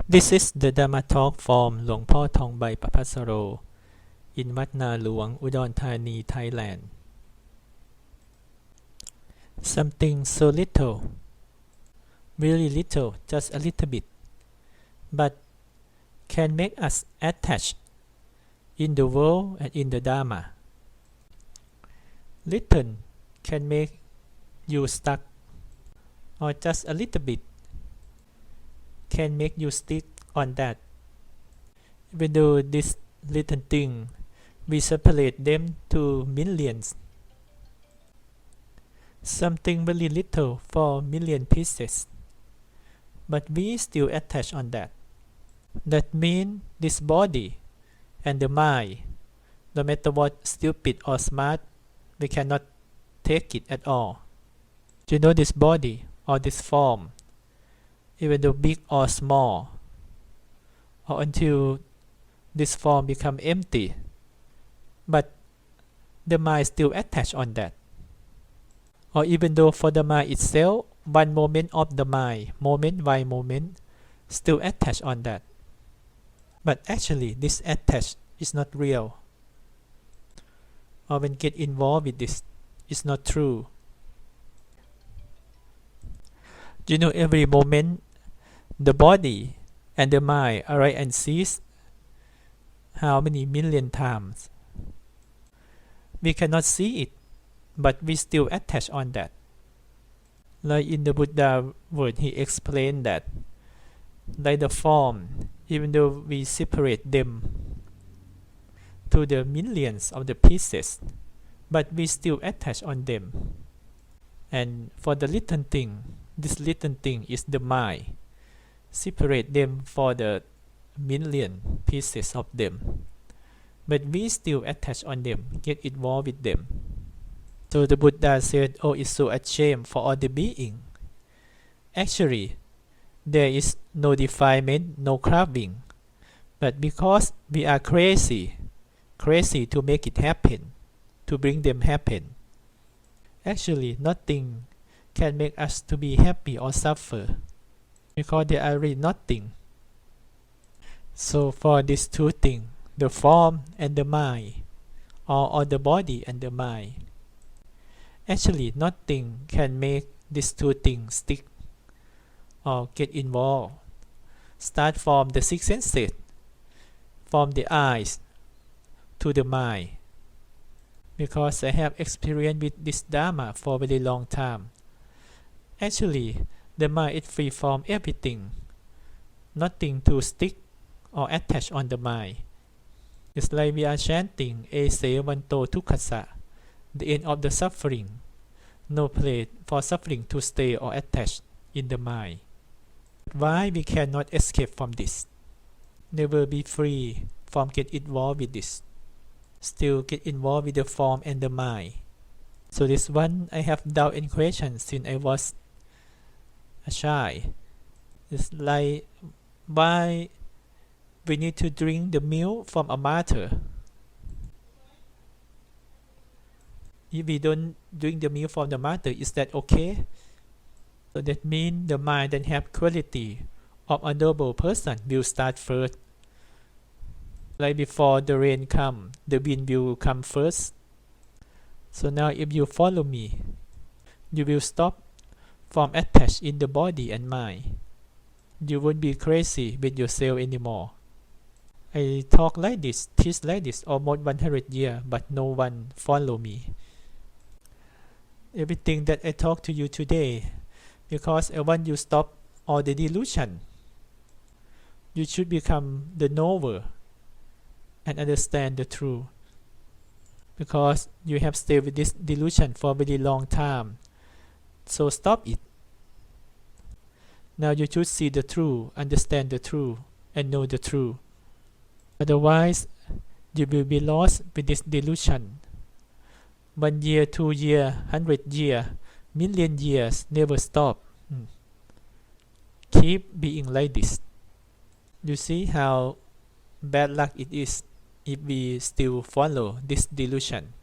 This is the Dharma talk from Laungphor Thongbai Phapassaro in Wat Naluang, Udonthani Thailand. Something so little, really little, just a little bit, but can make us attached in the world and in the Dharma. Little can make you stuck, or just a little bit can make you stick on that. Even though this little thing, we separate them to millions. Something very little for million pieces, but we still attach on that. That means this body and the mind, no matter what stupid or smart, we cannot take it at all. You know, this body or this form, even though big or small, or until this form become empty, but the mind still attached on that. Or even though for the mind itself, one moment of the mind, moment by moment, still attached on that. But actually this attach is not real. Or when get involved with this, it's not true. You know, every moment the body and the mind arise and cease how many million times. We cannot see it, but we still attach on that. Like in the Buddha word, he explained that like the form, even though we separate them to the millions of the pieces, but we still attach on them. And for the little thing, this little thing is the mind. Separate them for the million pieces of them, but we still attach on them, get involved with them. So the Buddha said, "Oh, it's so a shame for all the being." Actually, there is no defilement, no carving, but because we are crazy to make it happen, to bring them happen. Actually, nothing can make us to be happy or suffer, because there are really nothing. So for these two things, the form and the mind, or the body and the mind, actually nothing can make these two things stick or get involved. Start from the six senses, from the eyes to the mind. Because I have experience with this Dharma for a very long time. Actually, the mind is free from everything. Nothing to stick or attach on the mind. It's like we are chanting Ese Vanto Tukkasa, the end of the suffering. No place for suffering to stay or attach in the mind. Why we cannot escape from this? Never be free from get involved with this. Still get involved with the form and the mind. So this one I have doubt and question since I was a child. It's like why we need to drink the milk from a mother. If we don't drink the milk from the mother, is that okay? So that means the mind that have quality of a noble person will start first. Like before the rain come, the wind will come first. So now if you follow me, you will stop from attached in the body and mind. You won't be crazy with yourself anymore. I talk like this, teach like this almost 100 years, but no one follow me. Everything that I talk to you today, because I want you stop all the delusion. You should become the knower and understand the truth. Because you have stayed with this delusion for a very long time. So stop it. Now you should see the truth, understand the truth, and know the truth. Otherwise, you will be lost with this delusion. 1 year, 2 years, 100 years, million years, never stop. Keep being like this. You see how bad luck it is if we still follow this delusion.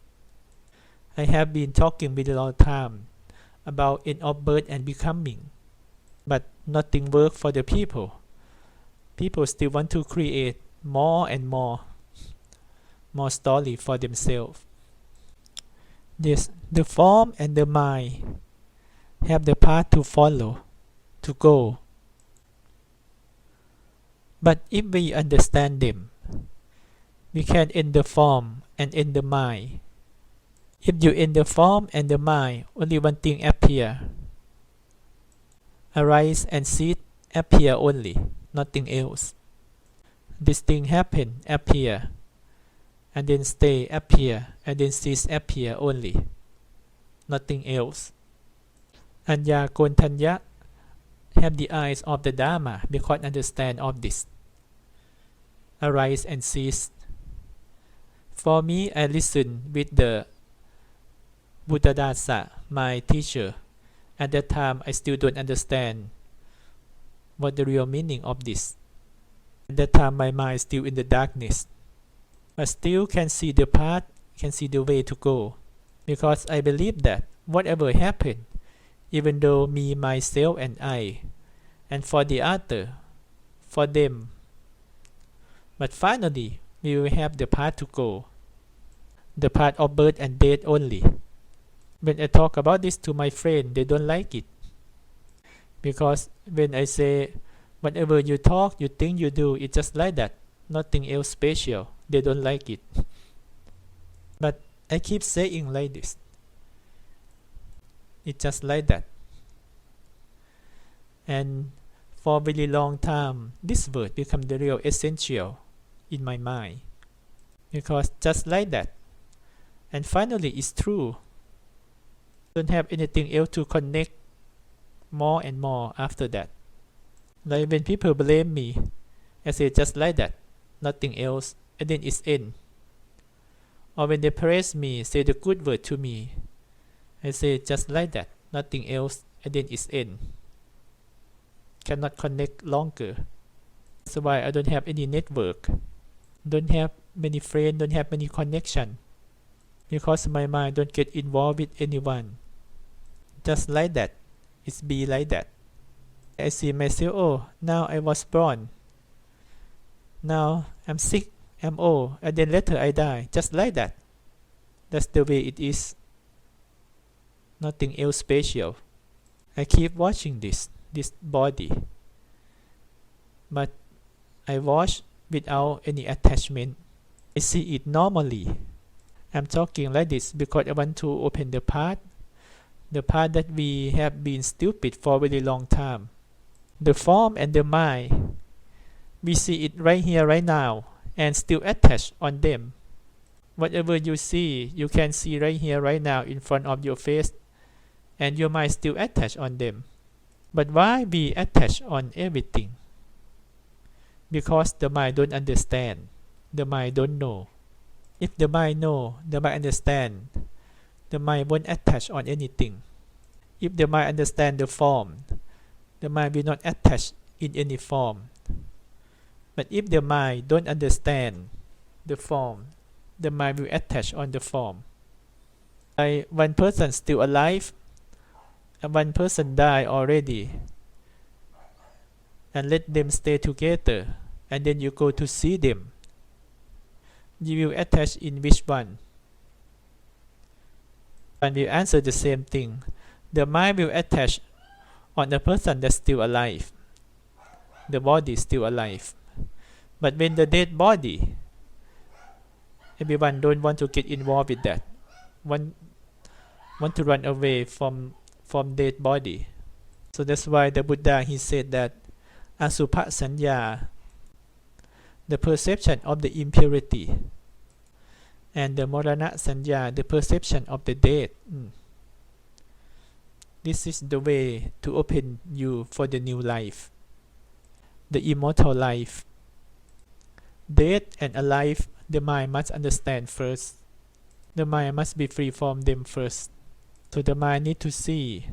I have been talking with a long time about end of birth and becoming, but nothing work for the people. people still want to create more and more story for themselves. Yes, the form and the mind have the path to follow, to go. But if we understand them, we can end the form and end the mind. If you end the form and the mind, only one thing appear. Arise and cease appear only, nothing else. This thing happen, appear, and then stay, appear, and then cease, appear only, nothing else. Anya Kontanya have the eyes of the Dharma because understand of this. Arise and cease. For me, I listen with the Buddhadasa, my teacher. At that time, I still don't understand what the real meaning of this. At that time, my mind is still in the darkness. But still can see the path, can see the way to go. Because I believe that whatever happened, even though me, myself, and I, and for the other, for them, but finally, we will have the path to go. The path of birth and death only. When I talk about this to my friend, they don't like it. Because when I say, whatever you talk, you think, you do, it's just like that. Nothing else special. They don't like it. But I keep saying like this. It's just like that. And for a very long time, this word become the real essential in my mind. Because just like that. And finally, it's true. Don't have anything else to connect more and more after that. Like when people blame me, I say just like that, nothing else, and then it's end. Or when they praise me, say the good word to me, I say just like that, nothing else, and then it's end. Cannot connect longer. That's why I don't have any network, don't have many friends, don't have many connection, because my mind don't get involved with anyone. Just like that, it's be like that. I see myself, oh, now I was born, now I'm sick, I'm old, and then later I die, just like that. That's the way it is. Nothing else special. I keep watching this body, but I watch without any attachment. I see it normally. I'm talking like this because I want to open the path that we have been stupid for a very long time. The form and the mind, we see it right here, right now, and still attached on them. Whatever you see, you can see right here, right now, in front of your face, and your mind still attached on them. But why we attach on everything? Because the mind don't understand. The mind don't know. If the mind know, the mind understand, the mind won't attach on anything. If the mind understand the form, the mind will not attach in any form. But if the mind don't understand the form, the mind will attach on the form. Like one person still alive, and one person die already, and let them stay together, and then you go to see them. You will attach in which one? And will answer the same thing. The mind will attach on the person that's still alive. The body is still alive. But when the dead body, everyone don't want to get involved with that. Want to run away from dead body. So that's why the Buddha, he said that asubha sanya, the perception of the impurity, and the morana sanya, the perception of the dead. This is the way to open you for the new life, the immortal life. Dead and alive, the mind must understand first. The mind must be free from them first. So the mind need to see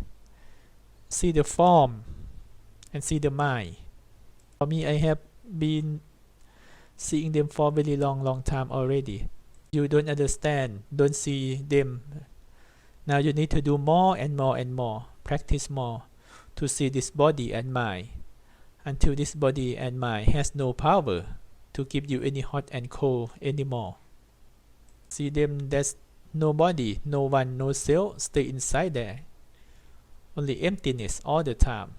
the form and see the mind. For me, I have been seeing them for a very long time already. You don't understand, don't see them. Now you need to do more and more and more, practice more to see this body and mind. until this body and mind has no power to give you any hot and cold anymore. See them, there's no body, no one, no cell, stay inside there. Only emptiness all the time.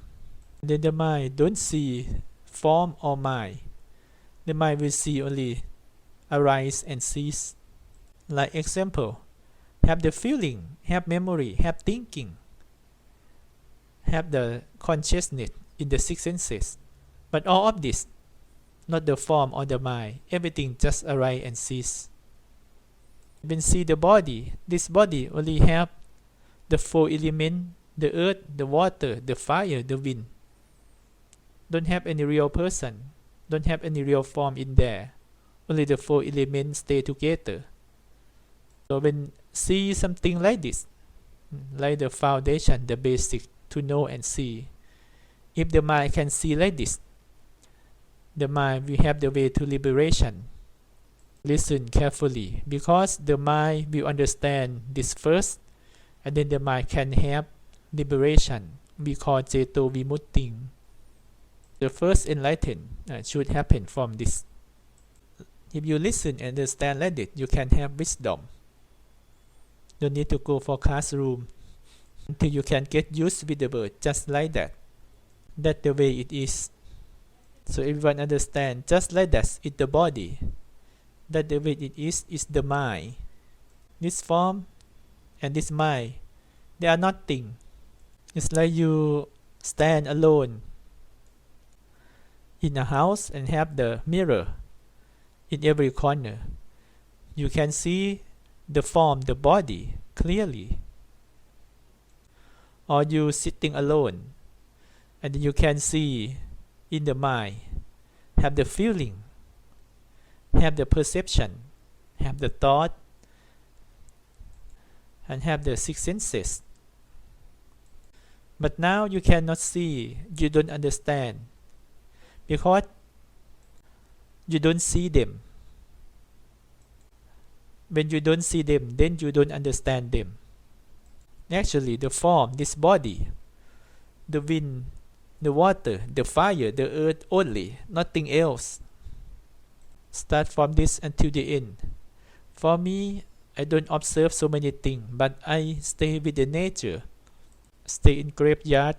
Then the mind don't see form or mind. The mind will see only arise and cease. Like example, have the feeling, have memory, have thinking, have the consciousness in the six senses. But all of this, not the form or the mind, everything just arise and cease. When see the body, this body only have the four elements, the earth, the water, the fire, the wind. Don't have any real person, don't have any real form in there. Only the four elements stay together. So when see something like this, like the foundation, the basic to know and see, if the mind can see like this, the mind will have the way to liberation. Listen carefully, because the mind will understand this first, and then the mind can have liberation. We call Jeto Vimutti. The first enlightenment should happen from this. If you listen and understand like it, you can have wisdom. Don't need to go for classroom until you can get used with the word just like that. That's the way it is. So everyone understand just like that is the body. That the way it is the mind. This form and this mind, they are nothing. It's like you stand alone in a house and have the mirror in every corner. You can see the form, the body clearly. Or you sitting alone and you can see in the mind, have the feeling, have the perception, have the thought, and have the six senses. But now you cannot see, you don't understand, because you don't see them. When you don't see them, then you don't understand them. Actually, the form, this body, the wind, the water, the fire, the earth only, nothing else. Start from this until the end. For me, I don't observe so many things, but I stay with the nature, stay in graveyard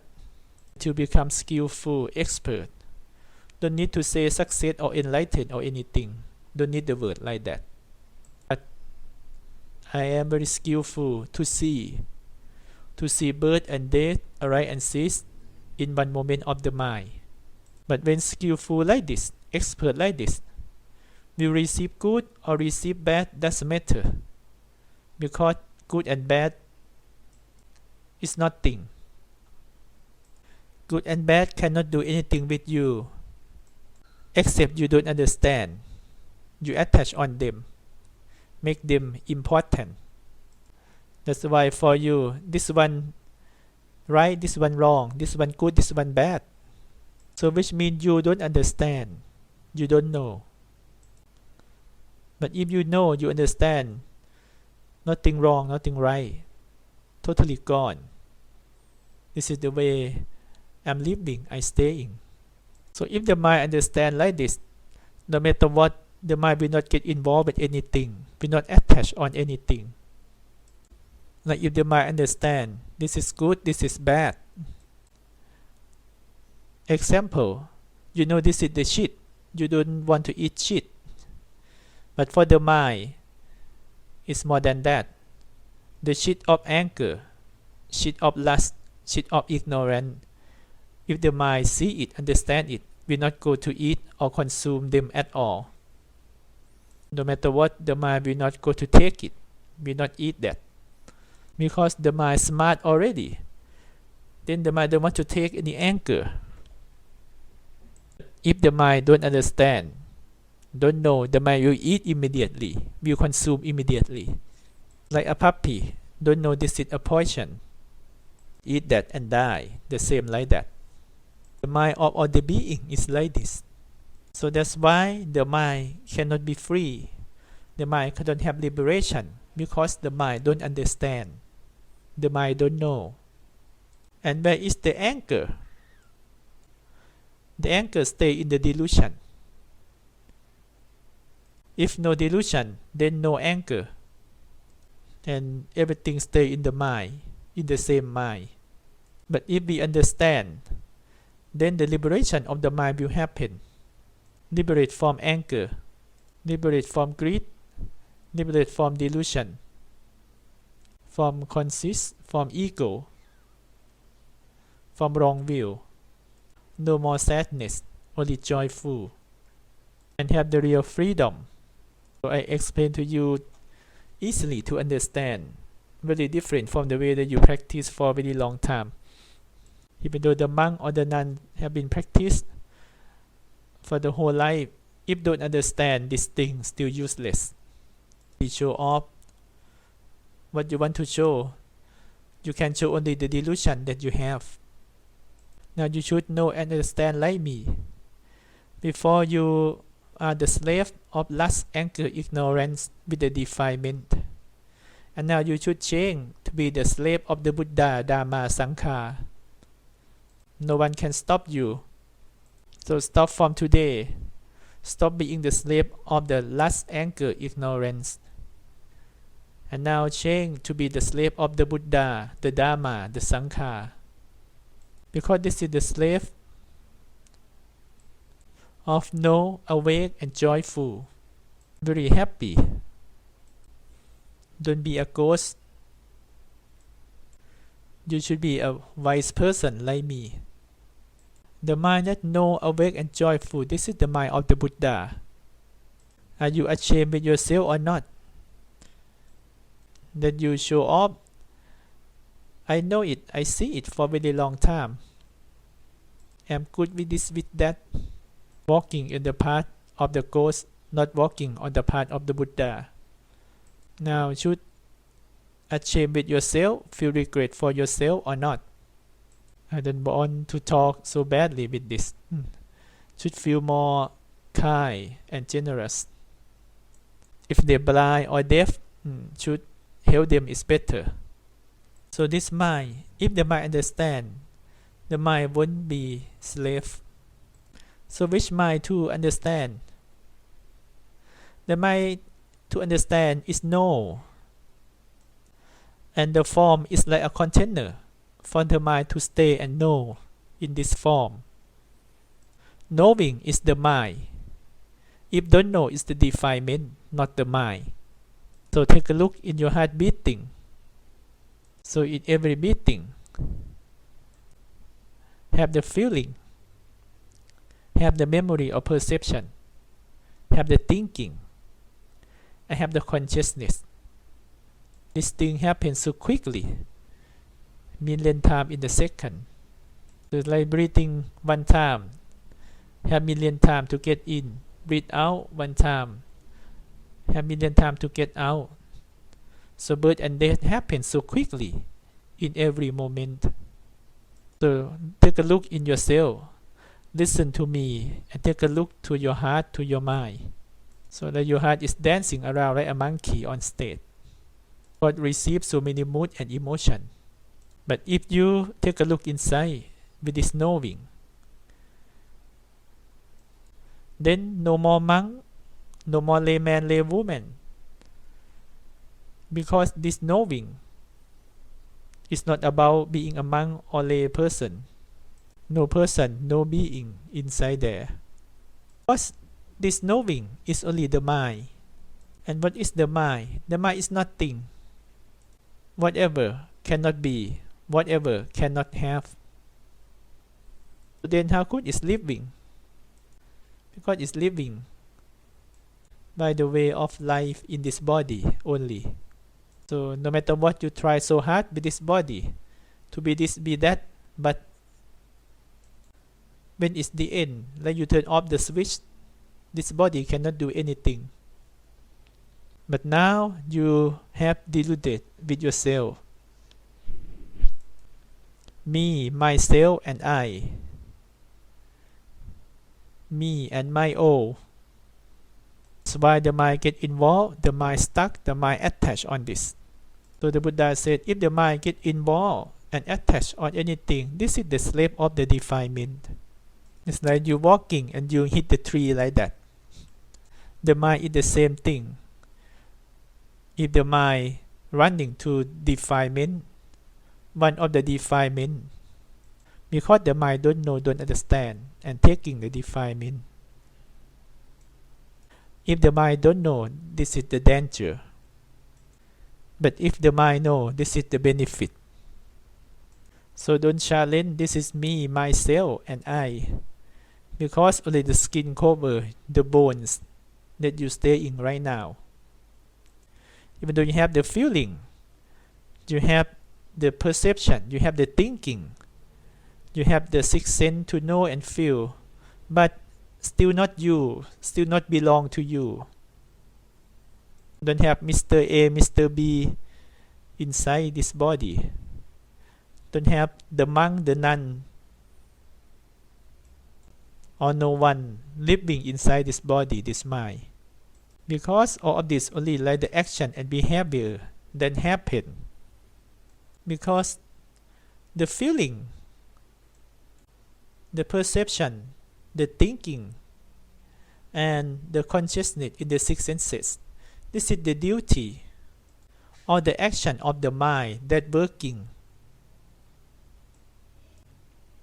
to become skillful, expert. Don't need to say success or enlightened or anything. Don't need the word like that. But I am very skillful to see birth and death, arise and cease in one moment of the mind. But when skillful like this, expert like this, we receive good or receive bad, doesn't matter. Because good and bad is nothing. Good and bad cannot do anything with you, except you don't understand. You attach on them, make them important. That's why for you, this one right, this one wrong, this one good, this one bad. So which means you don't understand, you don't know. But if you know, you understand, nothing wrong, nothing right, totally gone. This is the way I'm living, I'm staying. So if the mind understand like this, no matter what, the mind will not get involved with anything, will not attach on anything. Like if the mind understand, this is good, this is bad. Example, you know this is the shit, you don't want to eat shit. But for the mind, it's more than that. The shit of anger, shit of lust, shit of ignorance. If the mind see it, understand it, will not go to eat or consume them at all. No matter what, the mind will not go to take it, will not eat that. Because the mind is smart already. Then the mind don't want to take any anger. If the mind don't understand, don't know, the mind will eat immediately, will consume immediately. Like a puppy, don't know this is a poison, eat that and die, the same like that. The mind of all the being is like this. So that's why the mind cannot be free. The mind cannot have liberation, because the mind don't understand. The mind don't know. And where is the anchor? The anchor stay in the delusion. If no delusion, then no anchor, and everything stay in the mind, in the same mind. But if we understand, then the liberation of the mind will happen. Liberate from anger, liberate from greed, liberate from delusion, from conceit, from ego, from wrong view. No more sadness, only joyful, and have the real freedom. So I explain to you easily to understand, very different from the way that you practice for a very long time. Even though the monk or the nun have been practiced for the whole life, if don't understand this thing, still useless. You show off what you want to show. You can show only the delusion that you have. Now you should know and understand like me. Before you are the slave of lust, anger, ignorance with the defilement. And now you should change to be the slave of the Buddha, Dharma, Sangha. No one can stop you. So stop from today. Stop being the slave of the lust, anger, ignorance. And now change to be the slave of the Buddha, the Dharma, the Sangha. Because this is the slave of know, awake and joyful, very happy. Don't be a ghost. You should be a wise person like me. The mind that know, awake and joyful, this is the mind of the Buddha. Are you ashamed with yourself or not? That you show off? I know it, I see it for a very long time. I'm good with this, with that. Walking in the path of the ghost, not walking on the path of the Buddha. Now, should ashamed with yourself, feel regret for yourself or not? I don't want to talk so badly with this. Should feel more kind and generous. If they're blind or deaf, should help them is better. So this mind, if the mind understand, the mind won't be slave. So which mind to understand? The mind to understand is know. And the form is like a container for the mind to stay and know in this form. Knowing is the mind. If don't know, it's the defilement, not the mind. So take a look in your heart beating. So in every beating, have the feeling, have the memory or perception, have the thinking, and have the consciousness. This thing happens so quickly, million times in the second. So it's like breathing one time, have million times to get in. Breathe out one time, have million times to get out. So birth and death happen so quickly in every moment. So take a look in yourself. Listen to me and take a look to your heart, to your mind. So that your heart is dancing around like a monkey on stage. God receives so many mood and emotion. But if you take a look inside with this knowing, then no more monk, no more layman, laywoman. Because this knowing is not about being a monk or lay person. No person, no being inside there. Because this knowing is only the mind. And what is the mind? The mind is nothing. Whatever cannot be, whatever cannot have. So then how good is living? Because it's living by the way of life in this body only. So no matter what you try so hard with this body, to be this, be that, but when it's the end, like you turn off the switch, this body cannot do anything. But now you have deluded with yourself. Me, myself, and I. Me and my own. That's why the mind get involved, the mind stuck, the mind attached on this. So the Buddha said, if the mind get involved and attached on anything, this is the slave of the defilement. It's like you walking and you hit the tree like that. The mind is the same thing. If the mind running to defilement, one of the defilement, because the mind don't know, don't understand, and taking the defilement. If the mind don't know, this is the danger. But if the mind know, this is the benefit. So don't challenge, this is me, myself, and I. Because only the skin cover the bones that you stay in right now. Even though you have the feeling, you have the perception, you have the thinking, you have the sixth sense to know and feel, but still not you, still not belong to you. Don't have Mr. A, Mr. B inside this body. Don't have the monk, the nun, or no one living inside this body, this mind. Because all of this only like the action and behavior that happen. Because the feeling, the perception, the thinking, and the consciousness in the six senses, this is the duty or the action of the mind that working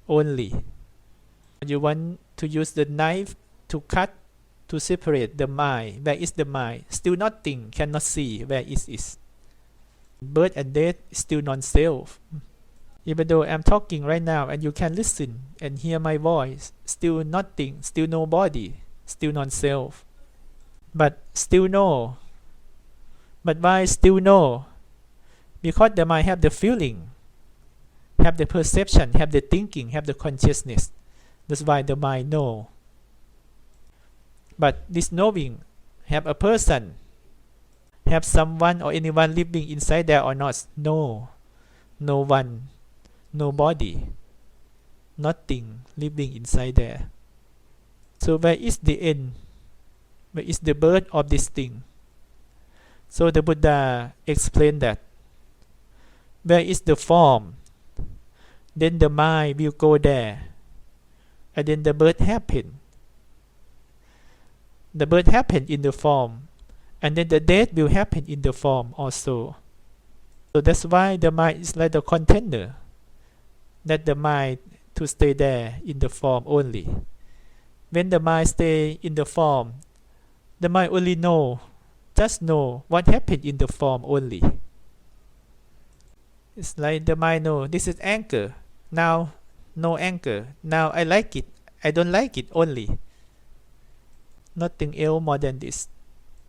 only. You want to use the knife to cut, to separate the mind. Where is the mind? Still nothing, cannot see where it is. Birth and death is still non-self. Even though I'm talking right now and you can listen and hear my voice, still nothing, still no body, still non-self. But still no. But why still no? Because the mind have the feeling, have the perception, have the thinking, have the consciousness. That's why the mind know. But this knowing have a person, have someone or anyone living inside there or not? No. No one, no body, nothing living inside there. So where is the end? Where is the birth of this thing? So the Buddha explained that. Where is the form? Then the mind will go there. And then the birth happen. The birth happen in the form. And then the death will happen in the form also. So that's why the mind is like the container. That the mind to stay there in the form only. When the mind stay in the form, the mind only know, just know what happened in the form only. It's like the mind know, this is anchor. Now, no anchor. Now I like it. I don't like it only. Nothing else more than this.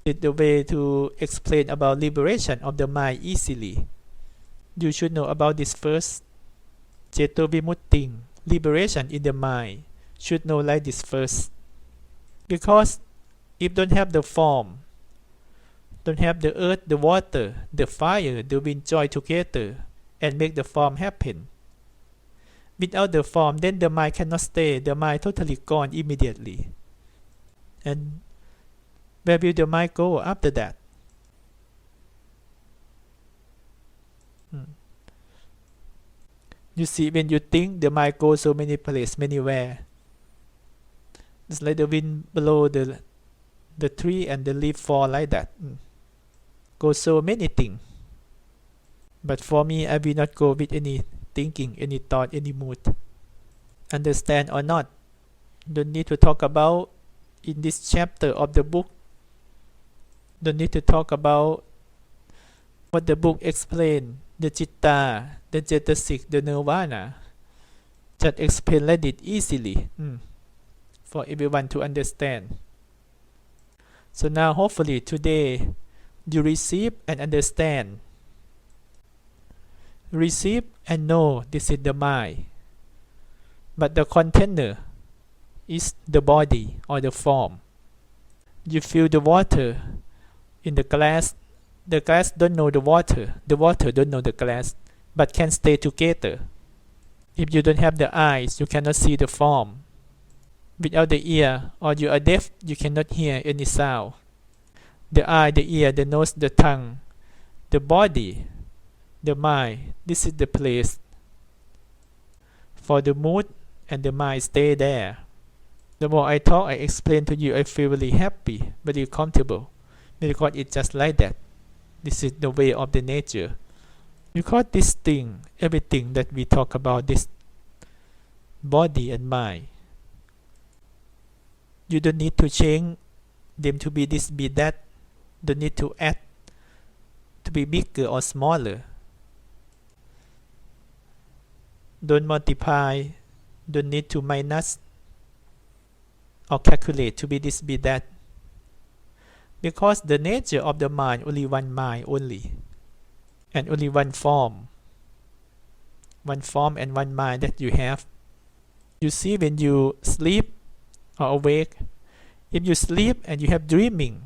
It's the way to explain about liberation of the mind easily. You should know about this first. Ceto Vimutti, liberation in the mind. Should know like this first. Because if don't have the form, don't have the earth, the water, the fire, the wind join together and make the form happen. Without the form, then the mind cannot stay. The mind totally gone immediately. And where will the mind go after that? You see, when you think, the mind goes so many places, manywhere. It's like the wind blow the tree and the leaf fall like that. Go so many things. But for me, I will not go with any thinking, any thought, any mood. Understand or not, don't need to talk about in this chapter of the book. Don't need to talk about what the book explain, the citta, the cetasik, the nirvana. Just explain like it easily for everyone to understand. So now hopefully today you receive and understand. Receive and know this is the mind. But the container is the body or the form. You feel the water in the glass. The glass don't know the water don't know the glass, but can stay together. If you don't have the eyes, you cannot see the form. Without the ear, or you are deaf, you cannot hear any sound. The eye, the ear, the nose, the tongue, the body, the mind, this is the place for the mood and the mind stay there. The more I talk, I explain to you, I feel really happy, very comfortable, because it's just like that. This is the way of the nature. Because this thing, everything that we talk about, this body and mind, you don't need to change them to be this, be that. Don't need to add to be bigger or smaller. Don't multiply. Don't need to minus or calculate to be this, be that. Because the nature of the mind, only one mind only, and only one form and one mind that you have. You see, when you sleep or awake, if you sleep and you have dreaming,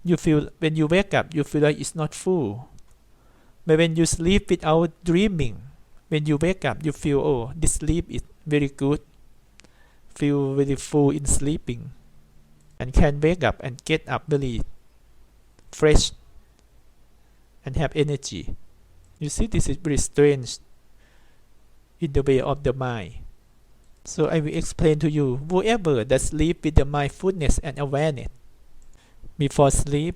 you feel, when you wake up, you feel like it's not full. But when you sleep without dreaming, when you wake up, you feel, oh, this sleep is very good, feel very full in sleeping, and can wake up and get up really fresh and have energy. You see, this is very strange in the way of the mind. So I will explain to you, whoever that sleep with the mindfulness and awareness, before sleep,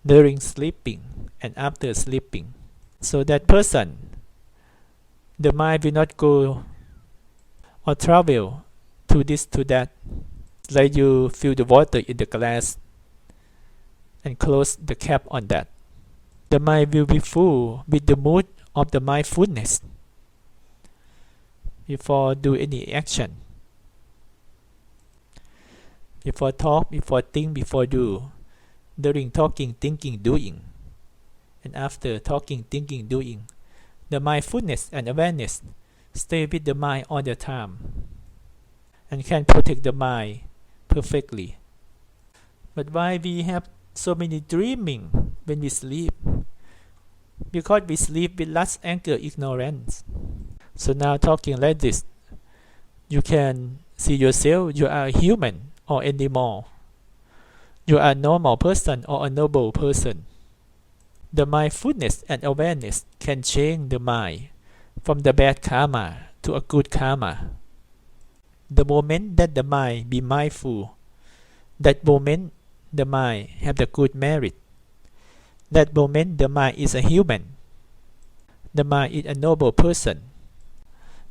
during sleeping, and after sleeping, so that person, the mind will not go or travel to this, to that, like you fill the water in the glass and close the cap on that. The mind will be full with the mood of the mindfulness before do any action, before talk, before think, before do, during talking, thinking, doing, and after talking, thinking, doing. The mindfulness and awareness stay with the mind all the time and can protect the mind perfectly. But why we have so many dreaming when we sleep? Because we sleep with lust, anger, ignorance. So now talking like this, you can see yourself, you are a human or animal. You are a normal person or a noble person. The mindfulness and awareness can change the mind from the bad karma to a good karma. The moment that the mind be mindful, that moment the mind have the good merit. That moment the mind is a human. The mind is a noble person.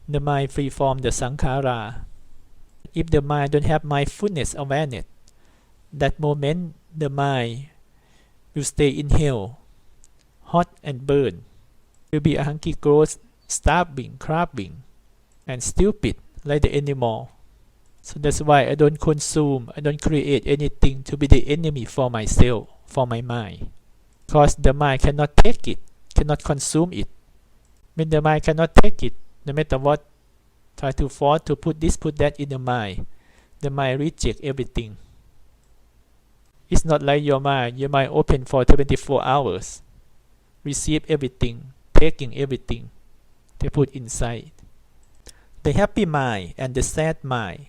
The mind free from the sankhara. If the mind don't have mindfulness awareness, that moment the mind will stay in hell, hot and burn, will be a hungry ghost, starving, craving, and stupid like the animal. So that's why I don't consume, I don't create anything to be the enemy for myself, for my mind. Because the mind cannot take it, cannot consume it. When the mind cannot take it, no matter what, try to force to put this, put that in the mind reject everything. It's not like your mind open for 24 hours, receive everything, taking everything they put inside. The happy mind and the sad mind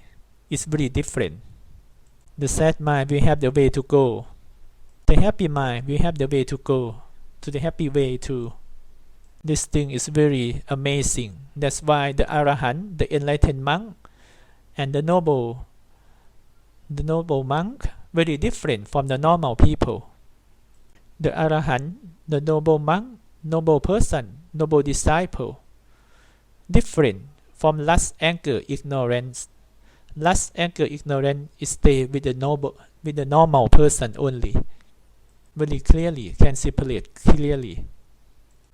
is very different. The sad mind will have the way to go. The happy mind will have the way to go to the happy way too. This thing is very amazing. That's why the Arahant, the enlightened monk, and the noble monk, very different from the normal people. The Arahant, the noble monk, noble person, noble disciple, different from lust, anger, ignorance. Lust, anger, ignorance is stay with the normal person only. Very clearly, can separate clearly.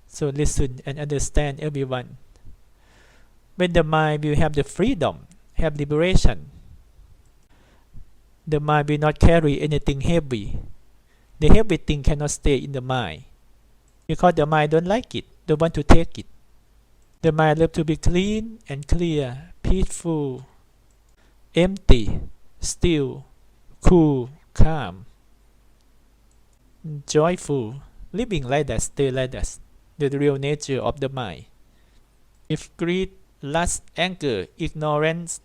So listen and understand, everyone. When the mind will have the freedom, have liberation, the mind will not carry anything heavy. The heavy thing cannot stay in the mind, because the mind don't like it, don't want to take it. The mind love to be clean and clear, peaceful, empty, still, cool, calm, joyful, living like that, stay like that. The real nature of the mind. If greed, lust, anger, ignorance,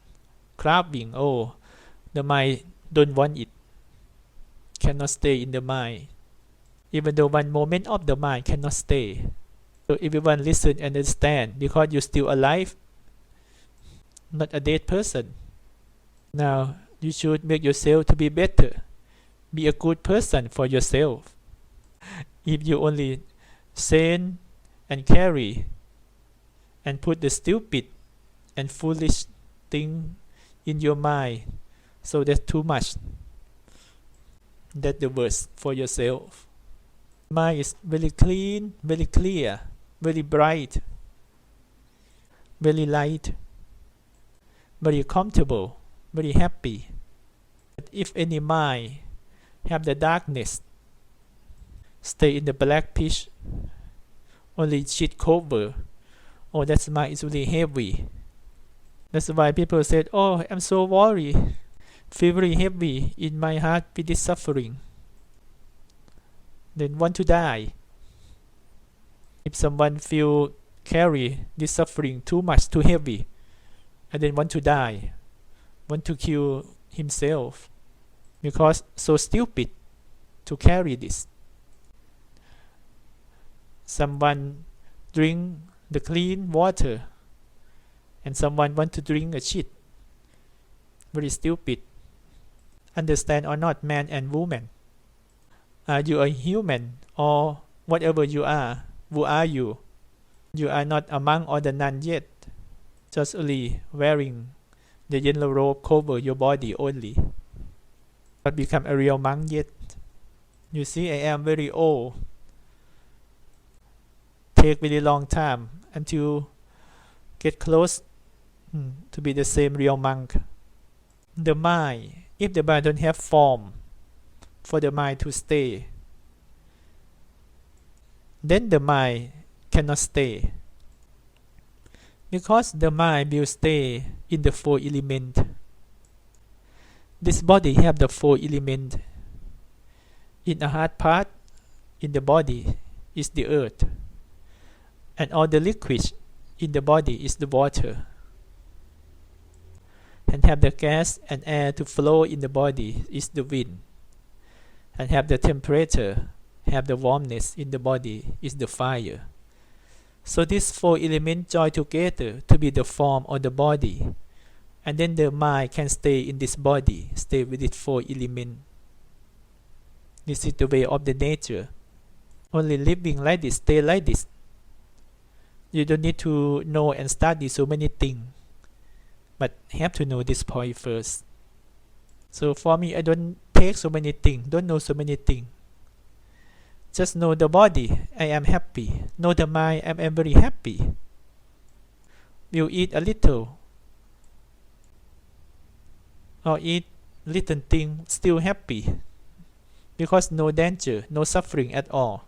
craving, the mind don't want it, cannot stay in the mind. Even though one moment of the mind cannot stay. So everyone listen and understand, because you're still alive, not a dead person. Now you should make yourself to be better. Be a good person for yourself. If you only send and carry and put the stupid and foolish thing in your mind, so that's too much. That's the worst for yourself. Mind is very clean, very clear, very bright, very light, very comfortable, very happy. But if any mind have the darkness, stay in the black pitch, only sheet cover, oh, that mind is really heavy. That's why people said, oh, I'm so worried, feel very heavy in my heart with this suffering. Then want to die. If someone feel carry this suffering too much, too heavy, and then want to die, want to kill himself, because so stupid to carry this. Someone drink the clean water, and someone want to drink a shit. Very stupid. Understand or not, man and woman? Are you a human or whatever you are? Who are you? You are not a monk or the nun yet. Just only wearing the yellow robe cover your body only. Not become a real monk yet. You see, I am very old. Take very long time until get close to be the same real monk. The mind, if the mind don't have form for the mind to stay, then the mind cannot stay, because the mind will stay in the four elements. This body have the four elements. In the hard part in the body is the earth, and all the liquid in the body is the water, and have the gas and air to flow in the body is the wind, and have the temperature, have the warmness in the body is the fire. So these four elements join together to be the form of the body, and then the mind can stay in this body, stay with its four elements. This is the way of the nature. Only living like this, stay like this. You don't need to know and study so many things, but have to know this point first. So for me, I don't take so many things, don't know so many things. Just know the body, I am happy. Know the mind, I am very happy. Will eat a little or eat little thing, still happy, because no danger, no suffering at all.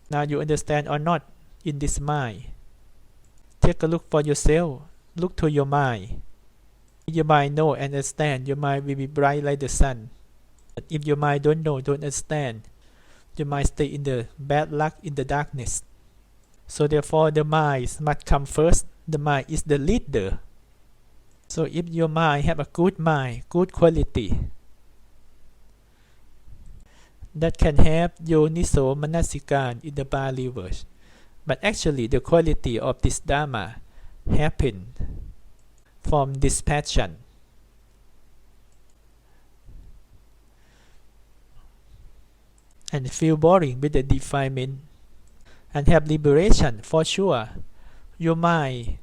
Now you understand or not in this mind? Take a look for yourself. Look to your mind. If your mind know and understand, your mind will be bright like the sun. But if your mind don't know, don't understand, your mind stay in the bad luck, in the darkness. So therefore the mind must come first. The mind is the leader. So if your mind have a good mind, good quality, that can have yoniso manasikan in the Pali verse. But actually the quality of this dharma happened from this passion. And feel boring with the defilement and have liberation for sure. Your mind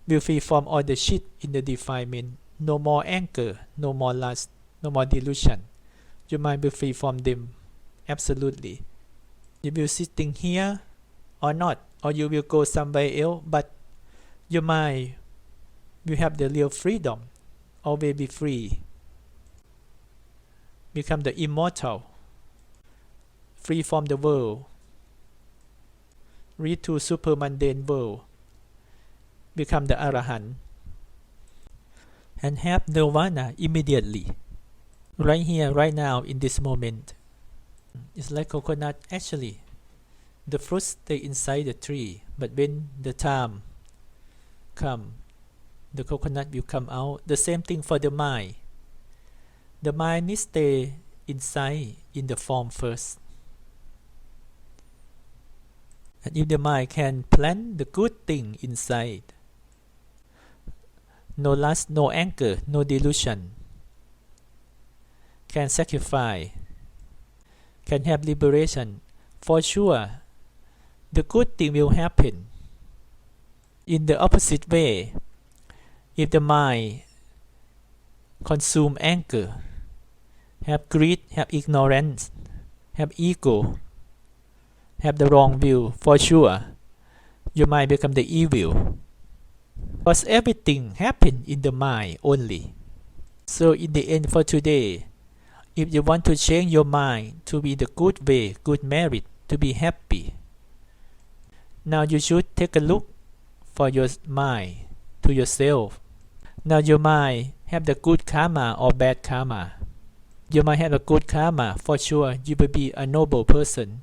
will free from all the shit in the defilement. No more anger, no more lust, no more delusion. Your mind will free from them. Absolutely. You will sitting here or not, or you will go somewhere else, but your mind will have the real freedom. Always be free. Become the immortal. Free from the world. Reach to super mundane world. Become the Arahant. And have Nirvana immediately. Right here, right now, in this moment. It's like coconut. Actually, the fruits stay inside the tree, but when the time come, the coconut will come out. The same thing for the mind. The mind needs to stay inside in the form first. And if the mind can plant the good thing inside, no lust, no anger, no delusion, can sacrifice, can have liberation, for sure the good thing will happen. In the opposite way, if the mind consume anger, have greed, have ignorance, have ego, have the wrong view, for sure you might become the evil. Because everything happens in the mind only. So in the end for today, if you want to change your mind to be the good way, good merit, to be happy, now you should take a look for your mind to yourself. Now your mind have the good karma or bad karma. You might have a good karma, for sure you will be a noble person.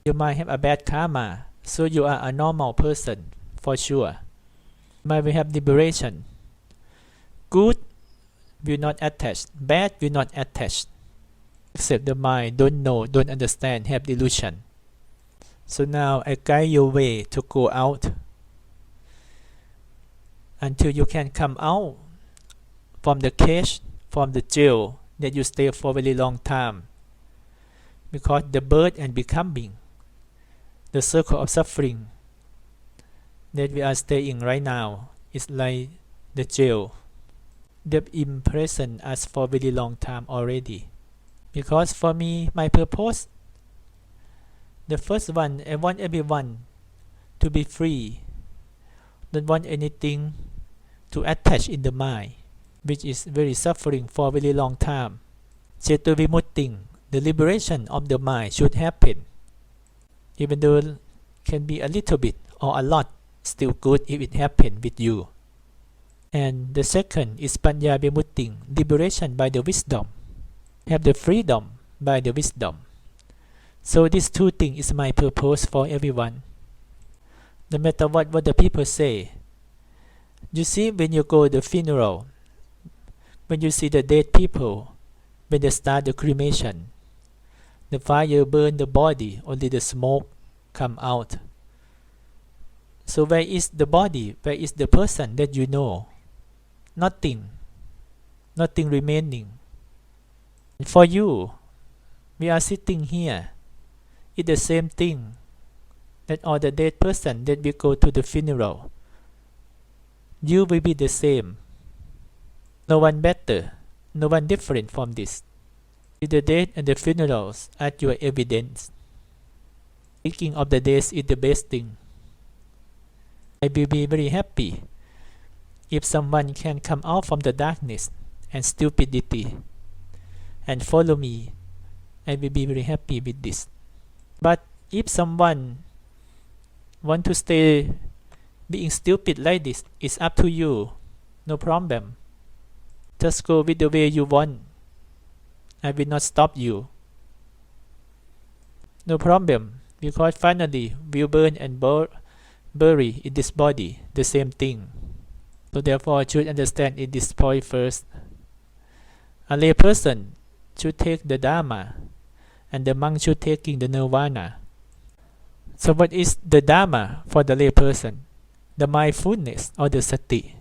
You might have a bad karma, so you are a normal person, for sure. You might have liberation. Good will not attach, bad will not attach. Except the mind don't know, don't understand, have delusion. So now I guide your way to go out until you can come out from the cage, from the jail that you stay for a very long time. Because the birth and becoming, the circle of suffering that we are staying right now is like the jail. They've imprisoned us for a very long time already. Because for me, my purpose, the first one, I want everyone to be free. Don't want anything to attach in the mind, which is very suffering for a very long time. Chetu vimutting, the liberation of the mind should happen. Even though it can be a little bit or a lot, still good if it happens with you. And the second is panya vimutting, liberation by the wisdom. Have the freedom by the wisdom. So these two things is my purpose for everyone. No matter what the people say. You see, when you go to the funeral, when you see the dead people, when they start the cremation, the fire burn the body, only the smoke come out. So where is the body? Where is the person that you know? Nothing. Nothing remaining. And for you, we are sitting here. It's the same thing that all the dead person that we go to the funeral. You will be the same. No one better, no one different from this. The death and the funerals are your evidence. Thinking of the death is the best thing. I will be very happy if someone can come out from the darkness and stupidity and follow me. I will be very happy with this. But if someone want to stay being stupid like this, it's up to you. No problem. Just go with the way you want. I will not stop you. No problem, because finally we'll burn and bury in this body the same thing. So therefore, I should understand in this point first. A lay person should take the dharma, and the monk should taking the nirvana. So what is the dharma for the lay person? The mindfulness or the sati.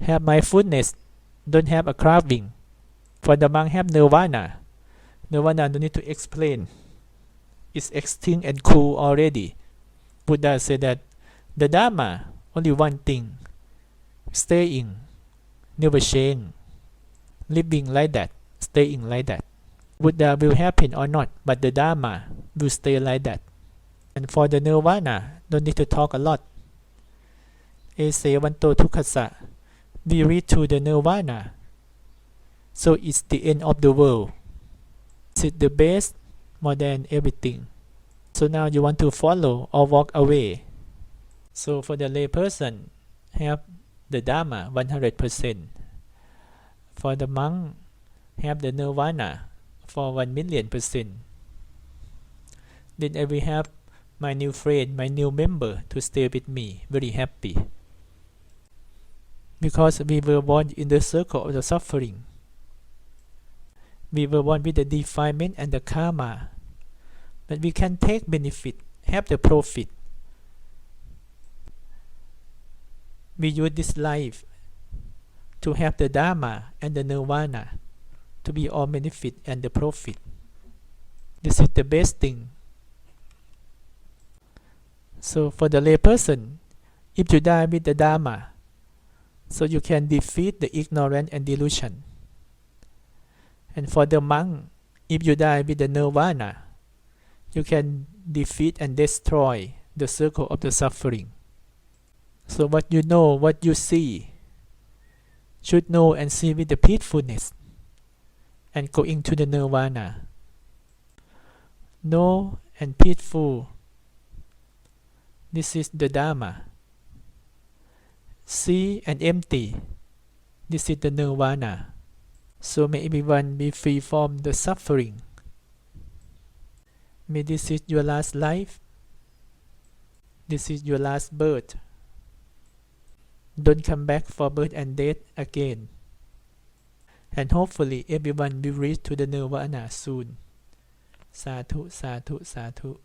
Have mindfulness, don't have a craving. For the monk have nirvana. Nirvana don't need to explain. It's extinct and cool already. Buddha said that the dharma, only one thing, staying, never change, living like that, staying like that. Buddha will happen or not, but the dharma will stay like that. And for the nirvana, don't need to talk a lot. Esevanto Tukkasa, we reach to the nirvana. So it's the end of the world. It's the best more than everything. So now you want to follow or walk away. So for the lay person, have the dharma 100%. For the monk, have the nirvana for 1,000,000%. Then I will have my new friend, my new member to stay with me, very happy. Because we were born in the circle of the suffering. We were born with the defilement and the karma. But we can take benefit, have the profit. We use this life to have the dharma and the nirvana, to be all benefit and the profit. This is the best thing. So for the lay person, if you die with the dharma, so you can defeat the ignorance and delusion. And for the monk, if you die with the nirvana, you can defeat and destroy the circle of the suffering. So what you know, what you see, should know and see with the peacefulness and going to the nirvana. Know and peaceful. This is the dharma. See and empty. This is the nirvana. So may everyone be free from the suffering. May this is your last life. This is your last birth. Don't come back for birth and death again. And hopefully everyone will reach to the nirvana soon. Sadhu, sadhu, sadhu.